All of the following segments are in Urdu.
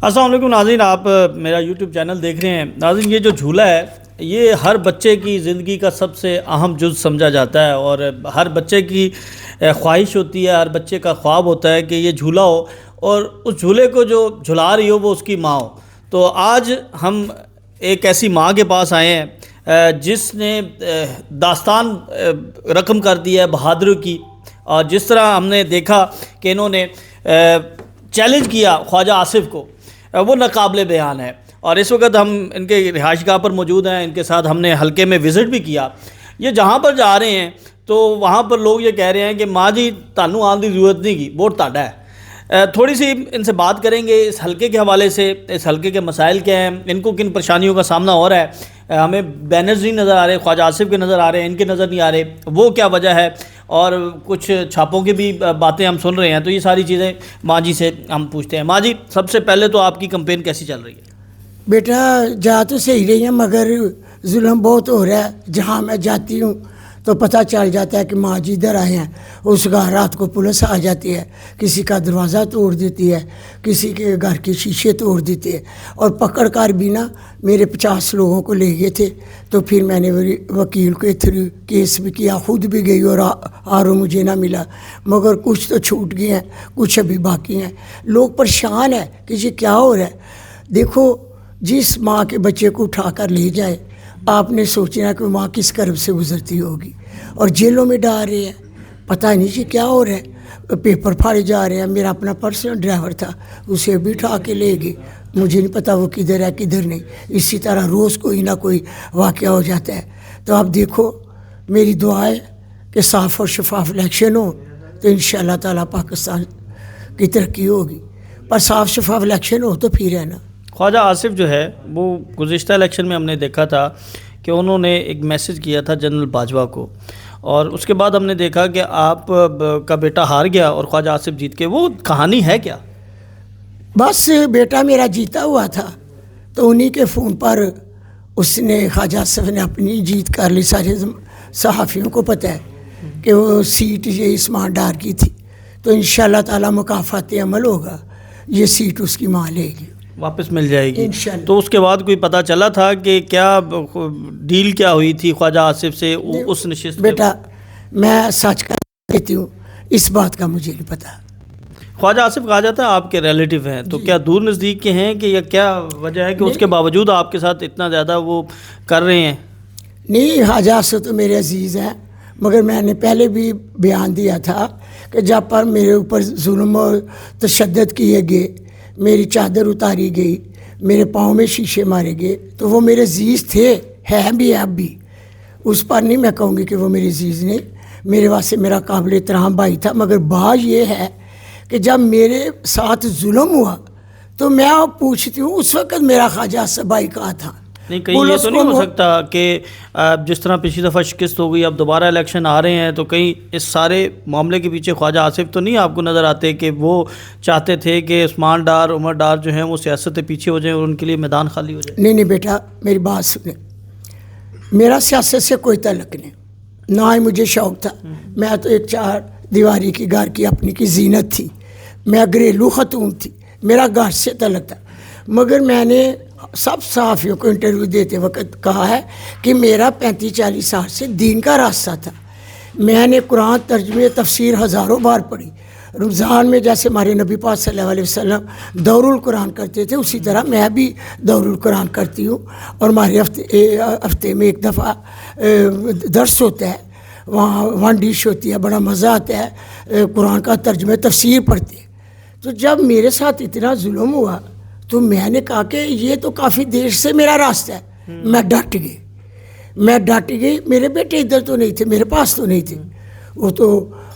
السلام علیکم ناظرین، آپ میرا یوٹیوب چینل دیکھ رہے ہیں۔ ناظرین، یہ جو جھولا ہے یہ ہر بچے کی زندگی کا سب سے اہم جز سمجھا جاتا ہے، اور ہر بچے کی خواہش ہوتی ہے، ہر بچے کا خواب ہوتا ہے کہ یہ جھولا ہو، اور اس جھولے کو جو جھلا رہی ہو وہ اس کی ماں ہو۔ تو آج ہم ایک ایسی ماں کے پاس آئے ہیں جس نے داستان رقم کر دی ہے بہادری کی، اور جس طرح ہم نے دیکھا کہ انہوں نے چیلنج کیا خواجہ آصف کو، وہ ناقابل بیان ہے۔ اور اس وقت ہم ان کے رہائش گاہ پر موجود ہیں، ان کے ساتھ ہم نے حلقے میں وزٹ بھی کیا۔ یہ جہاں پر جا رہے ہیں تو وہاں پر لوگ یہ کہہ رہے ہیں کہ ماں جی تانوں آن دی ضرورت نہیں کی، ووٹ تہاڈا ہے۔ تھوڑی سی ان سے بات کریں گے اس حلقے کے حوالے سے، اس حلقے کے مسائل کیا ہیں، ان کو کن پریشانیوں کا سامنا ہو رہا ہے۔ ہمیں بینرز نہیں نظر آ رہے، خواجہ آصف کے نظر آ رہے ہیں، ان کے نظر نہیں آ رہے، وہ کیا وجہ ہے، اور کچھ چھاپوں کی بھی باتیں ہم سن رہے ہیں۔ تو یہ ساری چیزیں ماں جی سے ہم پوچھتے ہیں۔ ماں جی، سب سے پہلے تو آپ کی کمپین کیسی چل رہی ہے؟ بیٹا جا تو صحیح رہی ہیں، مگر ظلم بہت ہو رہا ہے۔ جہاں میں جاتی ہوں تو پتہ چل جاتا ہے کہ ماں جی ادھر آئے ہیں، اس کا رات کو پولیس آ جاتی ہے، کسی کا دروازہ توڑ دیتی ہے، کسی کے گھر کے شیشے توڑ دیتے ہیں، اور پکڑ کر بھی نا میرے 50 لوگوں کو لے گئے تھے۔ تو پھر میں نے وکیل کے تھرو کیس بھی کیا، خود بھی گئی، اور آرو مجھے نہ ملا، مگر کچھ تو چھوٹ گئے ہیں، کچھ ابھی باقی ہیں۔ لوگ پریشان ہیں کہ یہ کیا ہو رہا ہے۔ دیکھو، جس ماں کے بچے کو اٹھا کر لے جائے، آپ نے سوچنا کہ ماں کس کرب سے گزرتی ہوگی، اور جیلوں میں ڈال رہے ہیں۔ پتہ نہیں جی کیا ہو رہا ہے، پیپر پھاڑے جا رہے ہیں۔ میرا اپنا پرسنل ڈرائیور تھا، اسے بھی اٹھا کے لے گئے، مجھے نہیں پتہ وہ کدھر ہے کدھر نہیں۔ اسی طرح روز کوئی نہ کوئی واقعہ ہو جاتا ہے۔ تو اب دیکھو، میری دعا ہے کہ صاف اور شفاف الیکشن ہو تو انشاءاللہ تعالیٰ پاکستان کی ترقی ہوگی، پر صاف شفاف الیکشن ہو تو پھر ہے نا۔ خواجہ آصف جو ہے وہ گزشتہ الیکشن میں ہم نے دیکھا تھا کہ انہوں نے ایک میسج کیا تھا جنرل باجوہ کو، اور اس کے بعد ہم نے دیکھا کہ آپ کا بیٹا ہار گیا اور خواجہ آصف جیت کے۔ وہ کہانی ہے کیا؟ بس بیٹا میرا جیتا ہوا تھا، تو انہی کے فون پر اس نے خواجہ آصف نے اپنی جیت کر لی۔ سارے صحافیوں کو پتہ ہے کہ وہ سیٹ یہ عثمان ڈار کی تھی، تو انشاءاللہ تعالیٰ مکافات عمل ہوگا، یہ سیٹ اس کی ماں لے گی، واپس مل جائے گی انشاءاللہ۔ تو اس کے بعد کوئی پتہ چلا تھا کہ کیا ڈیل کیا ہوئی تھی خواجہ آصف سے اس نشست کے؟ بیٹا میں سچ کر دیتی ہوں، اس بات کا مجھے نہیں پتہ۔ خواجہ آصف کہا جاتا ہے آپ کے ریلیٹیو ہیں، تو کیا دور نزدیک کے ہیں کہ یا کیا وجہ ہے کہ اس کے باوجود آپ کے ساتھ اتنا زیادہ وہ کر رہے ہیں؟ نہیں، خواجہ آصف تو میرے عزیز ہیں، مگر میں نے پہلے بھی بیان دیا تھا کہ جب پر میرے اوپر ظلم و تشدد کیے گئے، میری چادر اتاری گئی، میرے پاؤں میں شیشے مارے گئے، تو وہ میرے عزیز تھے، ہیں بھی اب بھی۔ اس پر نہیں میں کہوں گی کہ وہ میرے عزیز نہیں، میرے واسطے میرا قابل احترام بھائی تھا۔ مگر بات یہ ہے کہ جب میرے ساتھ ظلم ہوا تو میں پوچھتی ہوں اس وقت میرا خواجہ آصف بھائی کہاں تھا؟ نہیں، کہیں یہ تو نہیں ہو سکتا کہ جس طرح پچھلی دفعہ شکست ہو گئی، اب دوبارہ الیکشن آ رہے ہیں، تو کہیں اس سارے معاملے کے پیچھے خواجہ آصف تو نہیں آپ کو نظر آتے کہ وہ چاہتے تھے کہ عثمان ڈار، عمر ڈار جو ہیں وہ سیاست سے پیچھے ہو جائیں اور ان کے لیے میدان خالی ہو جائے؟ نہیں نہیں بیٹا، میری بات سنیں، میرا سیاست سے کوئی تعلق نہیں، نہ ہی مجھے شوق تھا۔ میں تو ایک 4 دیواری کی گھر کی اپنی کی زینت تھی، میں گھریلو خاتون تھی، میرا گھر سے تعلق تھا۔ مگر میں نے سب صحافیوں کو انٹرویو دیتے وقت کہا ہے کہ میرا 35-40 سال سے دین کا راستہ تھا۔ میں نے قرآن ترجمے تفسیر ہزاروں بار پڑھی۔ رمضان میں جیسے ہمارے نبی پاک صلی اللہ علیہ وسلم دور القرآن کرتے تھے، اسی طرح میں بھی دور القرآن کرتی ہوں، اور ہمارے ہفتے میں ایک دفعہ درس ہوتا ہے، وہاں 1 ڈش ہوتی ہے، بڑا مزہ آتا ہے، قرآن کا ترجمہ تفسیر پڑھتے ہیں۔ تو جب میرے ساتھ اتنا ظلم ہوا تو میں نے کہا کہ یہ تو کافی دیر سے میرا راستہ ہے، میں ڈٹ گئی۔ میرے بیٹے ادھر تو نہیں تھے، میرے پاس تو نہیں تھے، وہ تو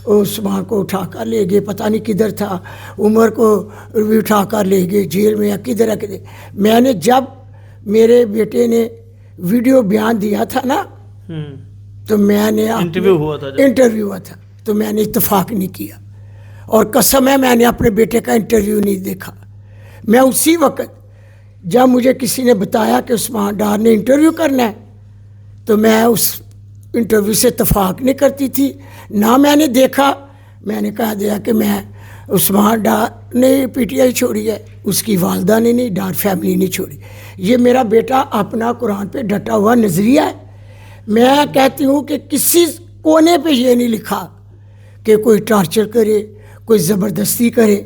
عثمان کو اٹھا کر لے گئے، پتہ نہیں کدھر تھا، عمر کو بھی اٹھا کر لے گئے جیل میں، یا کدھر ہے کدھر۔ میں نے جب میرے بیٹے نے ویڈیو بیان دیا تھا نا، تو میں نے انٹرویو ہوا تھا تو میں نے اتفاق نہیں کیا، اور قسم ہے میں نے اپنے بیٹے کا انٹرویو نہیں دیکھا۔ میں اسی وقت جب مجھے کسی نے بتایا کہ عثمان ڈار نے انٹرویو کرنا ہے، تو میں اس انٹرویو سے اتفاق نہیں کرتی تھی، نہ میں نے دیکھا۔ میں نے کہا دیا کہ میں عثمان ڈار نے پی ٹی آئی چھوڑی ہے، اس کی والدہ نے نہیں، ڈار فیملی نے چھوڑی. یہ میرا بیٹا اپنا قرآن پہ ڈٹا ہوا نظریہ ہے. میں کہتی ہوں کہ کسی کونے پہ یہ نہیں لکھا کہ کوئی ٹارچر کرے، کوئی زبردستی کرے.